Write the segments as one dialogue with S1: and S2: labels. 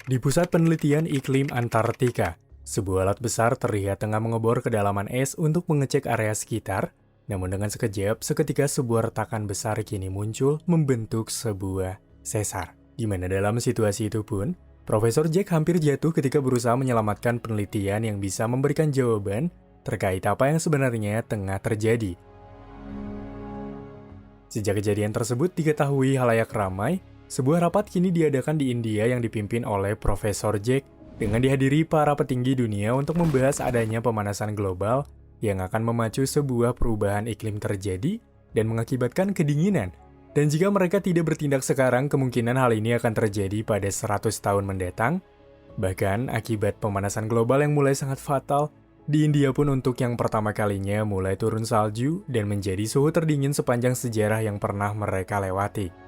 S1: Di pusat penelitian iklim Antartika, sebuah alat besar terlihat tengah mengebor kedalaman es untuk mengecek area sekitar, namun dengan sekejap, seketika sebuah retakan besar kini muncul membentuk sebuah sesar. Di mana dalam situasi itu pun, Profesor Jack hampir jatuh ketika berusaha menyelamatkan penelitian yang bisa memberikan jawaban terkait apa yang sebenarnya tengah terjadi. Sejak kejadian tersebut diketahui halayak ramai, sebuah rapat kini diadakan di India yang dipimpin oleh Profesor Jack dengan dihadiri para petinggi dunia untuk membahas adanya pemanasan global yang akan memacu sebuah perubahan iklim terjadi dan mengakibatkan kedinginan. Dan jika mereka tidak bertindak sekarang, kemungkinan hal ini akan terjadi pada 100 tahun mendatang. Bahkan akibat pemanasan global yang mulai sangat fatal, di India pun untuk yang pertama kalinya mulai turun salju dan menjadi suhu terdingin sepanjang sejarah yang pernah mereka lewati.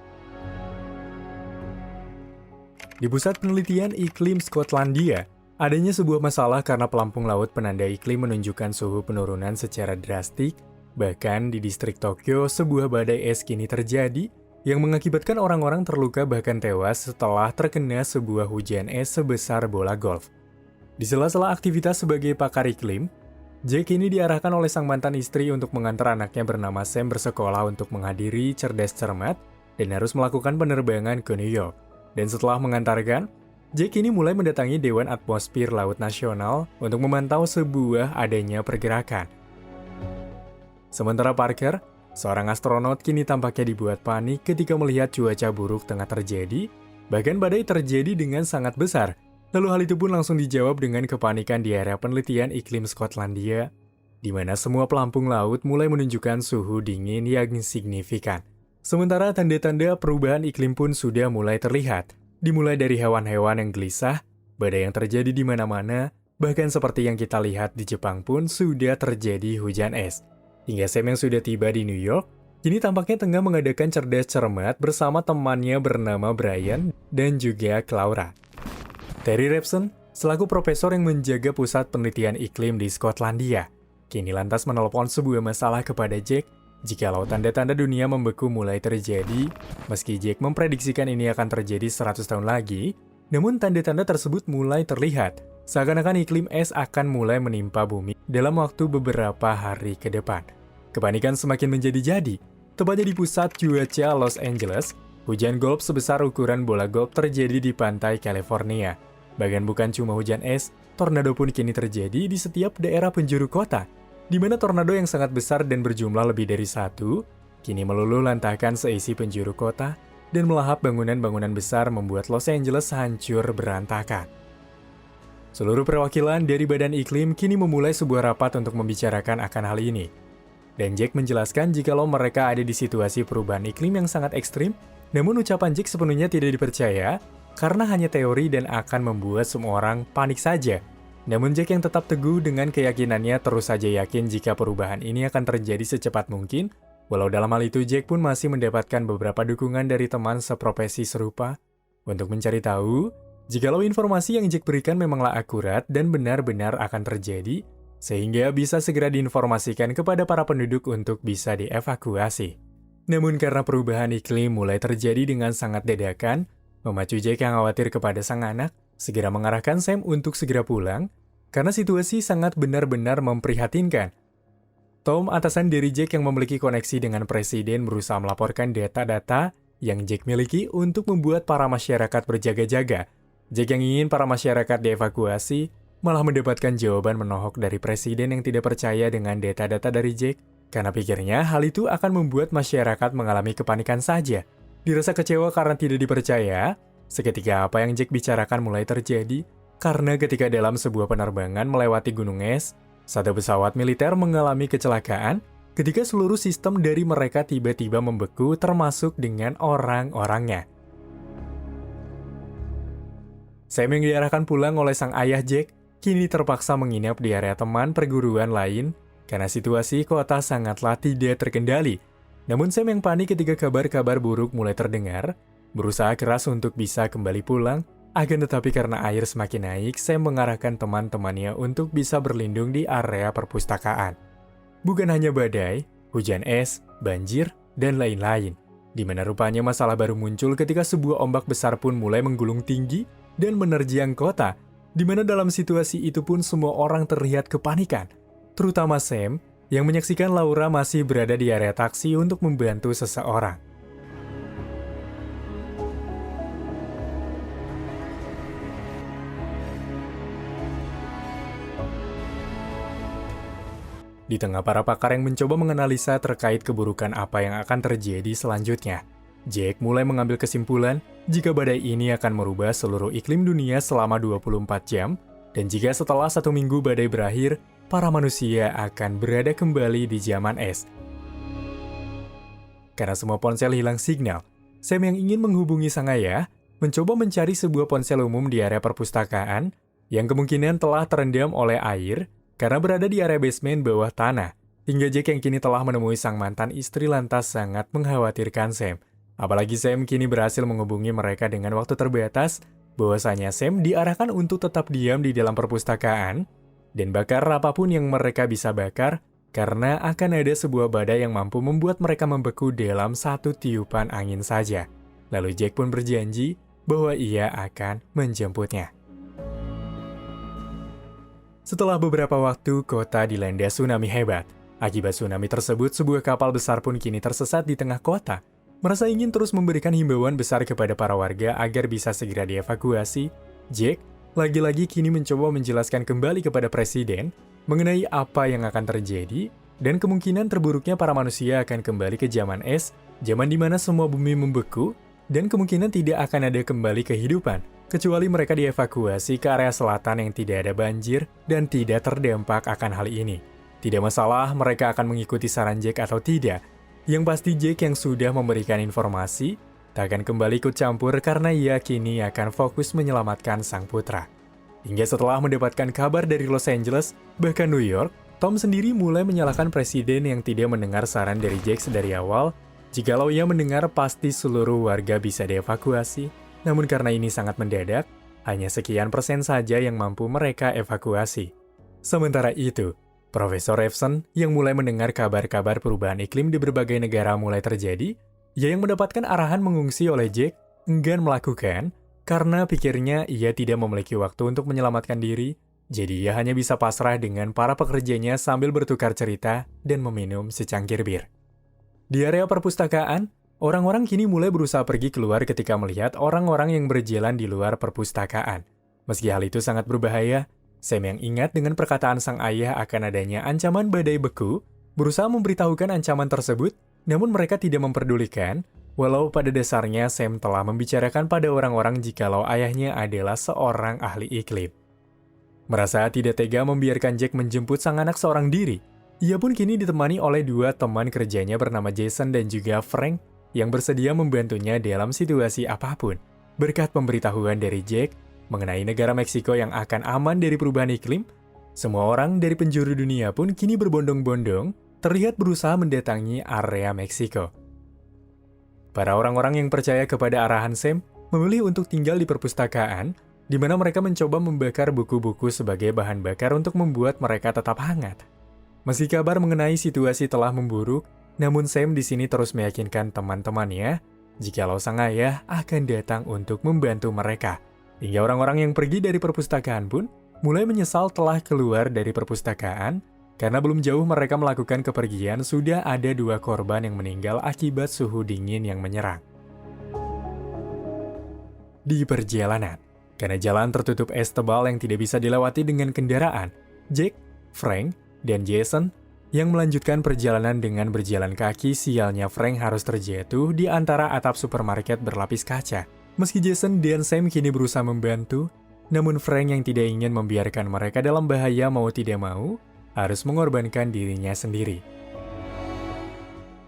S1: Di pusat penelitian iklim Skotlandia, adanya sebuah masalah karena pelampung laut penanda iklim menunjukkan suhu penurunan secara drastik. Bahkan di distrik Tokyo, sebuah badai es kini terjadi yang mengakibatkan orang-orang terluka bahkan tewas setelah terkena sebuah hujan es sebesar bola golf. Di sela-sela aktivitas sebagai pakar iklim, Jack ini diarahkan oleh sang mantan istri untuk mengantar anaknya bernama Sam bersekolah untuk menghadiri cerdas cermat dan harus melakukan penerbangan ke New York. Dan setelah mengantarkan, Jack ini mulai mendatangi Dewan Atmosfer Laut Nasional untuk memantau sebuah adanya pergerakan. Sementara Parker, seorang astronot kini tampaknya dibuat panik ketika melihat cuaca buruk tengah terjadi, bahkan badai terjadi dengan sangat besar. Lalu hal itu pun langsung dijawab dengan kepanikan di area penelitian iklim Skotlandia, di mana semua pelampung laut mulai menunjukkan suhu dingin yang signifikan. Sementara tanda-tanda perubahan iklim pun sudah mulai terlihat, dimulai dari hewan-hewan yang gelisah, badai yang terjadi di mana-mana, bahkan seperti yang kita lihat di Jepang pun sudah terjadi hujan es. Hingga Sam yang sudah tiba di New York, kini tampaknya tengah mengadakan cerdas cermat bersama temannya bernama Brian dan juga Clara. Terry Repson, selaku profesor yang menjaga pusat penelitian iklim di Skotlandia, kini lantas menelpon sebuah masalah kepada Jack jikalau tanda-tanda dunia membeku mulai terjadi. Meski Jack memprediksikan ini akan terjadi 100 tahun lagi, namun tanda-tanda tersebut mulai terlihat, seakan-akan iklim es akan mulai menimpa bumi dalam waktu beberapa hari ke depan. Kepanikan semakin menjadi-jadi. Tepatnya di pusat cuaca Los Angeles, hujan golf sebesar ukuran bola golf terjadi di pantai California. Bahkan bukan cuma hujan es, tornado pun kini terjadi di setiap daerah penjuru kota, di mana tornado yang sangat besar dan berjumlah lebih dari satu, kini meluluh lantahkan seisi penjuru kota dan melahap bangunan-bangunan besar membuat Los Angeles hancur berantakan. Seluruh perwakilan dari Badan Iklim kini memulai sebuah rapat untuk membicarakan akan hal ini. Dan Jack menjelaskan jikalau mereka ada di situasi perubahan iklim yang sangat ekstrim, namun ucapan Jack sepenuhnya tidak dipercaya karena hanya teori dan akan membuat semua orang panik saja. Namun Jack yang tetap teguh dengan keyakinannya terus saja yakin jika perubahan ini akan terjadi secepat mungkin, walau dalam hal itu Jack pun masih mendapatkan beberapa dukungan dari teman seprofesi serupa untuk mencari tahu jikalau informasi yang Jack berikan memanglah akurat dan benar-benar akan terjadi, sehingga bisa segera diinformasikan kepada para penduduk untuk bisa dievakuasi. Namun karena perubahan iklim mulai terjadi dengan sangat dadakan, memacu Jack yang khawatir kepada sang anak, segera mengarahkan Sam untuk segera pulang, karena situasi sangat benar-benar memprihatinkan. Tom, atasan dari Jack yang memiliki koneksi dengan presiden, berusaha melaporkan data-data yang Jack miliki untuk membuat para masyarakat berjaga-jaga. Jack yang ingin para masyarakat dievakuasi, malah mendapatkan jawaban menohok dari presiden yang tidak percaya dengan data-data dari Jack, karena pikirnya hal itu akan membuat masyarakat mengalami kepanikan saja. Dirasa kecewa karena tidak dipercaya, seketika apa yang Jack bicarakan mulai terjadi, karena ketika dalam sebuah penerbangan melewati gunung es, satu pesawat militer mengalami kecelakaan ketika seluruh sistem dari mereka tiba-tiba membeku termasuk dengan orang-orangnya. Sam yang diarahkan pulang oleh sang ayah Jack, kini terpaksa menginap di area teman perguruan lain karena situasi kota sangatlah tidak terkendali. Namun Sam yang panik ketika kabar-kabar buruk mulai terdengar, berusaha keras untuk bisa kembali pulang, akan tetapi karena air semakin naik, Sam mengarahkan teman-temannya untuk bisa berlindung di area perpustakaan. Bukan hanya badai, hujan es, banjir, dan lain-lain, di mana rupanya masalah baru muncul ketika sebuah ombak besar pun mulai menggulung tinggi dan menerjang kota, di mana dalam situasi itu pun semua orang terlihat kepanikan, terutama Sam yang menyaksikan Laura masih berada di area taksi untuk membantu seseorang. Di tengah para pakar yang mencoba menganalisa terkait keburukan apa yang akan terjadi selanjutnya, Jack mulai mengambil kesimpulan jika badai ini akan merubah seluruh iklim dunia selama 24 jam, dan jika setelah 1 minggu badai berakhir, para manusia akan berada kembali di zaman es. Karena semua ponsel hilang signal, Sam yang ingin menghubungi sang ayah mencoba mencari sebuah ponsel umum di area perpustakaan yang kemungkinan telah terendam oleh air karena berada di area basement bawah tanah. Hingga Jack yang kini telah menemui sang mantan istri lantas sangat mengkhawatirkan Sam. Apalagi Sam kini berhasil menghubungi mereka dengan waktu terbatas, bahwasanya Sam diarahkan untuk tetap diam di dalam perpustakaan dan bakar apapun yang mereka bisa bakar karena akan ada sebuah badai yang mampu membuat mereka membeku dalam 1 tiupan angin saja. Lalu Jack pun berjanji bahwa ia akan menjemputnya. Setelah beberapa waktu, kota dilanda tsunami hebat. Akibat tsunami tersebut, sebuah kapal besar pun kini tersesat di tengah kota. Merasa ingin terus memberikan himbauan besar kepada para warga agar bisa segera dievakuasi, Jack lagi-lagi kini mencoba menjelaskan kembali kepada Presiden mengenai apa yang akan terjadi dan kemungkinan terburuknya para manusia akan kembali ke zaman es, zaman di mana semua bumi membeku, dan kemungkinan tidak akan ada kembali kehidupan, kecuali mereka dievakuasi ke area selatan yang tidak ada banjir dan tidak terdampak akan hal ini. Tidak masalah mereka akan mengikuti saran Jack atau tidak. Yang pasti Jack yang sudah memberikan informasi, tak akan kembali ikut campur karena ia kini akan fokus menyelamatkan sang putra. Hingga setelah mendapatkan kabar dari Los Angeles, bahkan New York, Tom sendiri mulai menyalahkan presiden yang tidak mendengar saran dari Jack dari awal. Jikalau ia mendengar pasti seluruh warga bisa dievakuasi, namun karena ini sangat mendadak, hanya sekian persen saja yang mampu mereka evakuasi. Sementara itu, Profesor Evson yang mulai mendengar kabar-kabar perubahan iklim di berbagai negara mulai terjadi, ia yang mendapatkan arahan mengungsi oleh Jack enggan melakukan karena pikirnya ia tidak memiliki waktu untuk menyelamatkan diri, jadi ia hanya bisa pasrah dengan para pekerjanya sambil bertukar cerita dan meminum secangkir bir. Di area perpustakaan, orang-orang kini mulai berusaha pergi keluar ketika melihat orang-orang yang berjalan di luar perpustakaan. Meski hal itu sangat berbahaya, Sam yang ingat dengan perkataan sang ayah akan adanya ancaman badai beku, berusaha memberitahukan ancaman tersebut, namun mereka tidak memperdulikan, walau pada dasarnya Sam telah membicarakan pada orang-orang jikalau ayahnya adalah seorang ahli iklim. Merasa tidak tega membiarkan Jack menjemput sang anak seorang diri, ia pun kini ditemani oleh 2 teman kerjanya bernama Jason dan juga Frank yang bersedia membantunya dalam situasi apapun. Berkat pemberitahuan dari Jack mengenai negara Meksiko yang akan aman dari perubahan iklim, semua orang dari penjuru dunia pun kini berbondong-bondong terlihat berusaha mendatangi area Meksiko. Para orang-orang yang percaya kepada arahan Sam memilih untuk tinggal di perpustakaan, di mana mereka mencoba membakar buku-buku sebagai bahan bakar untuk membuat mereka tetap hangat. Meski kabar mengenai situasi telah memburuk, namun Sam di sini terus meyakinkan teman-temannya jikalau sang ayah akan datang untuk membantu mereka. Hingga orang-orang yang pergi dari perpustakaan pun mulai menyesal telah keluar dari perpustakaan, karena belum jauh mereka melakukan kepergian sudah ada 2 korban yang meninggal akibat suhu dingin yang menyerang. Di perjalanan, karena jalan tertutup es tebal yang tidak bisa dilewati dengan kendaraan, Jack, Frank, dan Jason yang melanjutkan perjalanan dengan berjalan kaki. Sialnya Frank harus terjatuh di antara atap supermarket berlapis kaca. Meski Jason dan Sam kini berusaha membantu, namun Frank yang tidak ingin membiarkan mereka dalam bahaya mau tidak mau, harus mengorbankan dirinya sendiri.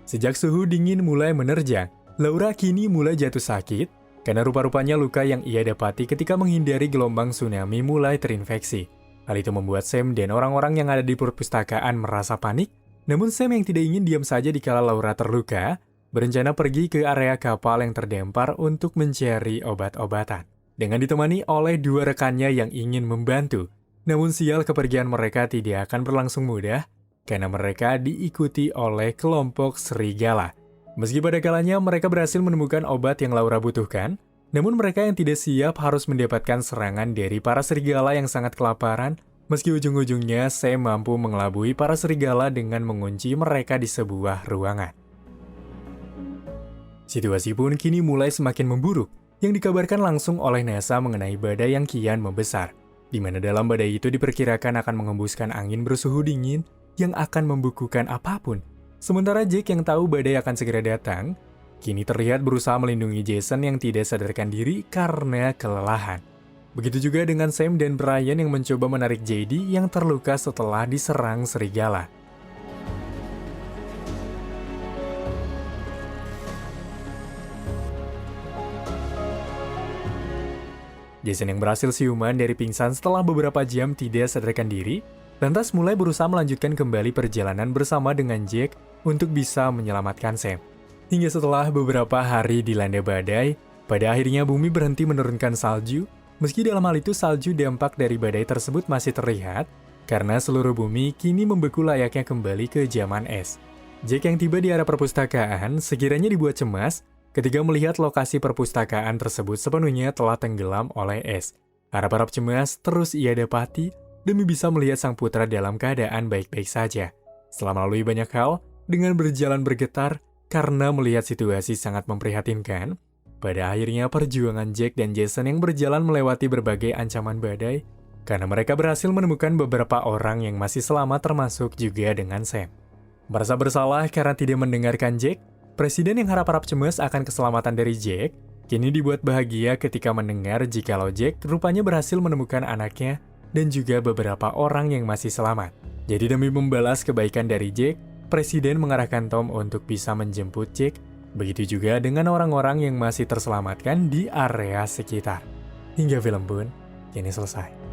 S1: Sejak suhu dingin mulai menerjang, Laura kini mulai jatuh sakit, karena rupa-rupanya luka yang ia dapati ketika menghindari gelombang tsunami mulai terinfeksi. Hal itu membuat Sam dan orang-orang yang ada di perpustakaan merasa panik, namun Sam yang tidak ingin diam saja dikala Laura terluka, berencana pergi ke area kapal yang terdampar untuk mencari obat-obatan. Dengan ditemani oleh 2 rekannya yang ingin membantu. Namun sial kepergian mereka tidak akan berlangsung mudah, karena mereka diikuti oleh kelompok serigala. Meski pada kalanya mereka berhasil menemukan obat yang Laura butuhkan, Namun mereka yang tidak siap harus mendapatkan serangan dari para serigala yang sangat kelaparan, meski ujung-ujungnya Sam mampu mengelabui para serigala dengan mengunci mereka di sebuah ruangan. Situasi pun kini mulai semakin memburuk, yang dikabarkan langsung oleh NASA mengenai badai yang kian membesar, di mana dalam badai itu diperkirakan akan mengembuskan angin bersuhu dingin yang akan membukukan apapun. Sementara Jake yang tahu badai akan segera datang, kini terlihat berusaha melindungi Jason yang tidak sadarkan diri karena kelelahan. Begitu juga dengan Sam dan Brian yang mencoba menarik JD yang terluka setelah diserang serigala. Jason yang berhasil siuman dari pingsan setelah beberapa jam tidak sadarkan diri, lantas mulai berusaha melanjutkan kembali perjalanan bersama dengan Jake untuk bisa menyelamatkan Sam. Hingga setelah beberapa hari dilanda badai, pada akhirnya bumi berhenti menurunkan salju, meski dalam hal itu salju dampak dari badai tersebut masih terlihat, karena seluruh bumi kini membeku layaknya kembali ke zaman es. Jake yang tiba di area perpustakaan sekiranya dibuat cemas ketika melihat lokasi perpustakaan tersebut sepenuhnya telah tenggelam oleh es. Harap-harap cemas terus ia dapati demi bisa melihat sang putra dalam keadaan baik-baik saja. Setelah melalui banyak hal, dengan berjalan bergetar, karena melihat situasi sangat memprihatinkan, pada akhirnya perjuangan Jake dan Jason yang berjalan melewati berbagai ancaman badai, karena mereka berhasil menemukan beberapa orang yang masih selamat termasuk juga dengan Sam. Merasa bersalah karena tidak mendengarkan Jake, Presiden yang harap-harap cemas akan keselamatan dari Jake, kini dibuat bahagia ketika mendengar jikalau Jake rupanya berhasil menemukan anaknya dan juga beberapa orang yang masih selamat. Jadi demi membalas kebaikan dari Jake, Presiden mengarahkan Tom untuk bisa menjemput Jake, begitu juga dengan orang-orang yang masih terselamatkan di area sekitar. Hingga film pun kini selesai.